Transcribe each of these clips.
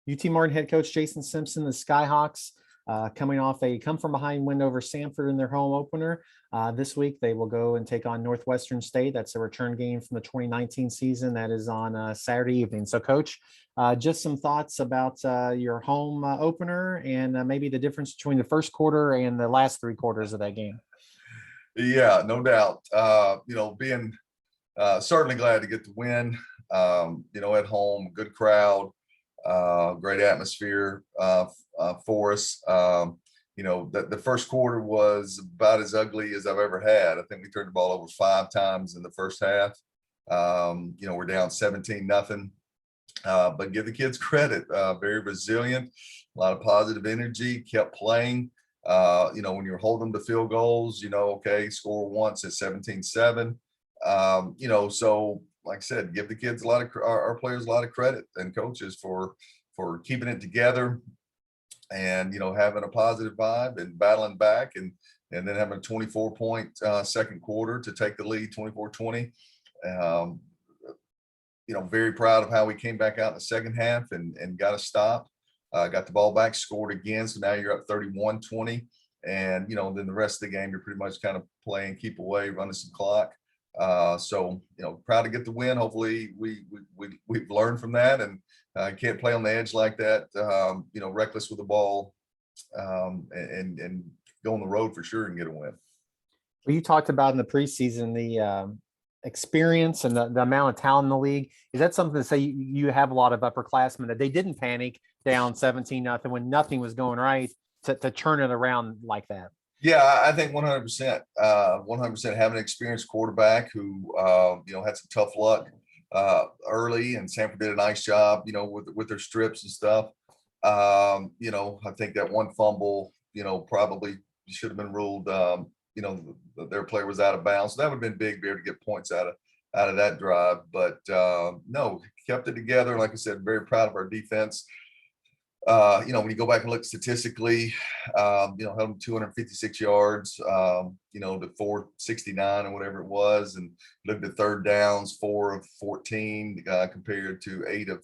UT Martin head coach Jason Simpson, the Skyhawks, coming off a come from behind win over Samford in their home opener. This week, they will go and take on Northwestern State. That's a return game from the 2019 season. That is on Saturday evening. So, Coach, just some thoughts about your home opener and maybe the difference between the first quarter and the last three quarters of that game. Yeah, no doubt. Being certainly glad to get the win. At home, good crowd, great atmosphere for us. The first quarter was about as ugly as I've ever had. I think we turned the ball over 5 times in the first half. We're down 17-0. But give the kids credit, very resilient, a lot of positive energy, kept playing. When you're holding them to field goals, okay, score once at 17-7. So like I said, give the kids our players a lot of credit and coaches for keeping it together and, having a positive vibe and battling back and then having a 24-point second quarter to take the lead 24-20. Very proud of how we came back out in the second half and got a stop. Got the ball back, scored again. So now you're up 31-20. And, then the rest of the game, you're pretty much kind of playing, keep away, running some clock. Proud to get the win. Hopefully we've learned from that and can't play on the edge like that, reckless with the ball and go on the road for sure and get a win. Well, you talked about in the preseason, the experience and the amount of talent in the league. Is that something to say you have a lot of upperclassmen that they didn't panic down 17-0 when nothing was going right to turn it around like that? Yeah, I think 100%. 100% having an experienced quarterback who had some tough luck early, and Sanford did a nice job, with their strips and stuff. I think that one fumble, probably should have been ruled. Their player was out of bounds. So that would have been big to be able to get points out of that drive. But no, kept it together. Like I said, very proud of our defense. When you go back and look statistically, held them 256 yards, to 469 or whatever it was, and looked at third downs, 4 of 14, compared to 8 of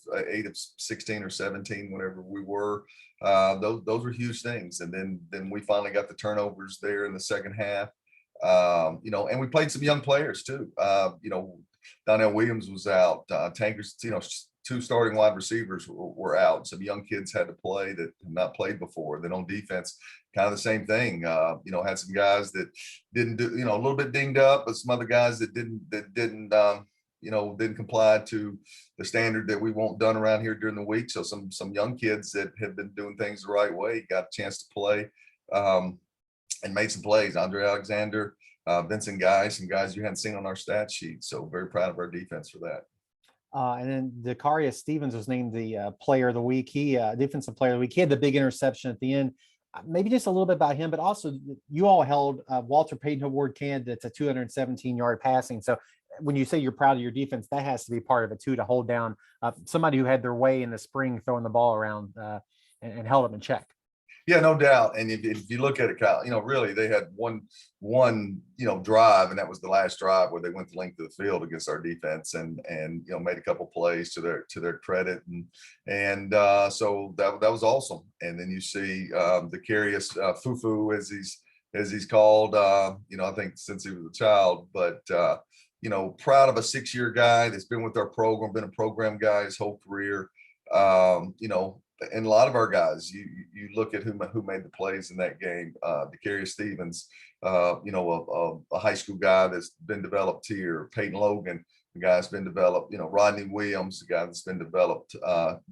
16 or 17, whatever we were. Those were huge things. And then we finally got the turnovers there in the second half. And we played some young players too. Donnell Williams was out. Tankers, 2 starting wide receivers were out. Some young kids had to play that have not played before. Then on defense, kind of the same thing. Had some guys that didn't do, a little bit dinged up, but some other guys that didn't comply to the standard that we want done around here during the week. So some young kids that have been doing things the right way got a chance to play and made some plays. Andre Alexander, Vincent Guy, some guys you hadn't seen on our stat sheet. So very proud of our defense for that. And then Dakarius Stevens was named the player of the week. He defensive player of the week. He had the big interception at the end. Maybe just a little bit about him, but also you all held Walter Payton Award candidates at 217-yard passing. So when you say you're proud of your defense, that has to be part of it too, to hold down somebody who had their way in the spring throwing the ball around and held them in check. Yeah, no doubt. And if you look at it, Kyle, really they had one drive, and that was the last drive where they went the length of the field against our defense and made a couple plays to their credit. And so that was awesome. And then you see the Carius Fufu as he's called, I think since he was a child, but proud of a 6-year guy that's been with our program, been a program guy his whole career. And a lot of our guys, you look at who made the plays in that game. Dakarius Stevens, a high school guy that's been developed here. Peyton Logan, the guy that's been developed. Rodney Williams, the guy that's been developed.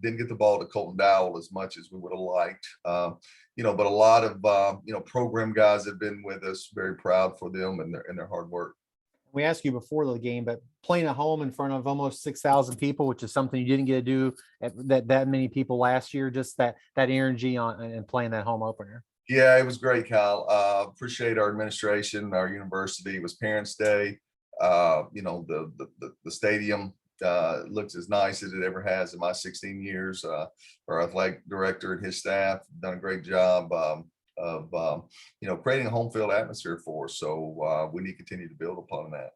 Didn't get the ball to Colton Dowell as much as we would have liked. But a lot of program guys have been with us. Very proud for them and their hard work. We asked you before the game, but playing at home in front of almost 6,000 people, which is something you didn't get to do at that many people last year, just that energy and playing that home opener. Yeah, it was great, Kyle. Appreciate our administration, our university. It was Parents' Day. The stadium looks as nice as it ever has in my 16 years. Our athletic director and his staff have done a great job of creating a home field atmosphere for us. So we need to continue to build upon that.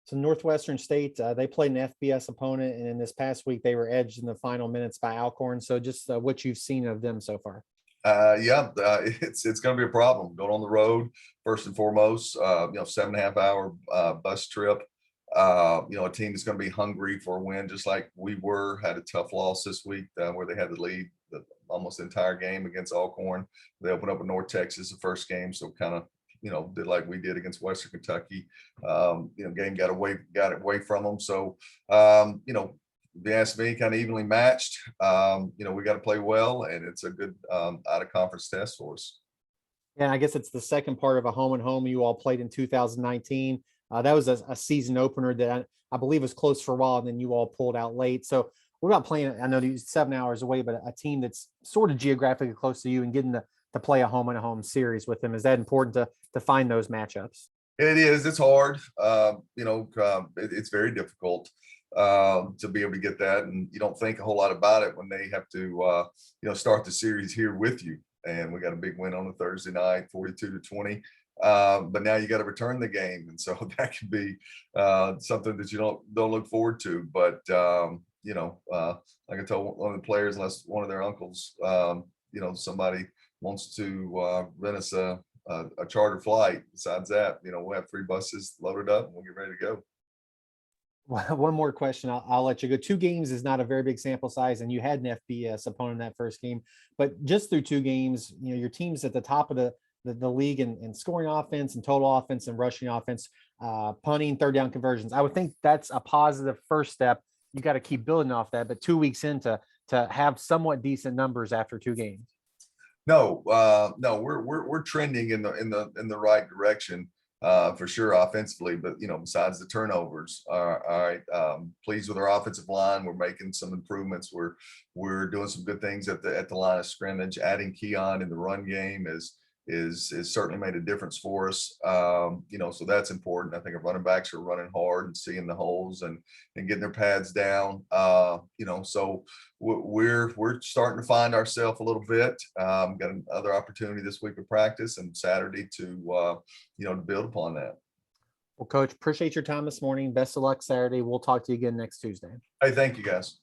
So Northwestern State, they played an FBS opponent, and in this past week they were edged in the final minutes by Alcorn. So just what you've seen of them so far. Yeah, it's going to be a problem going on the road first and foremost. 7.5 hour bus trip. A team that's going to be hungry for a win, just like we were. Had a tough loss this week where they had the lead almost the entire game against Alcorn. They opened up with North Texas the first game, so kind of did like we did against Western Kentucky. Game got it away from them. So if you ask me, kind of evenly matched. We got to play well, and it's a good out of conference test for us. And I guess it's the second part of a home and home you all played in 2019. That was a season opener that I believe was close for a while, and then you all pulled out late. So what about playing? I know these 7 hours away, but a team that's sort of geographically close to you and getting to play a home and a home series with them. Is that important to find those matchups? It is. It's hard. It's very difficult to be able to get that, and you don't think a whole lot about it when they have to start the series here with you. And we got a big win on a Thursday night, 42-20. But now you got to return the game, and so that could be something that you don't look forward to. But I can tell one of the players, unless one of their uncles, somebody wants to rent us a charter flight. Besides that, we'll have 3 buses loaded up and we'll get ready to go. One more question. I'll let you go. 2 games is not a very big sample size, and you had an FBS opponent in that first game. But just through 2 games, your team's at the top of the league in scoring offense and total offense and rushing offense, punting, third down conversions. I would think that's a positive first step. You got to keep building off that. But 2 weeks into to have somewhat decent numbers after 2 games. No, we're trending in the right direction. For sure offensively, but besides the turnovers, all right, pleased with our offensive line. We're making some improvements. We're doing some good things at the line of scrimmage. Adding Keon in the run game is certainly made a difference for us. So that's important. I think our running backs are running hard and seeing the holes and getting their pads down. So we're starting to find ourselves a little bit. Got another opportunity this week of practice and Saturday to build upon that. Well, Coach, appreciate your time this morning. Best of luck Saturday. We'll talk to you again next Tuesday. Hey, thank you guys.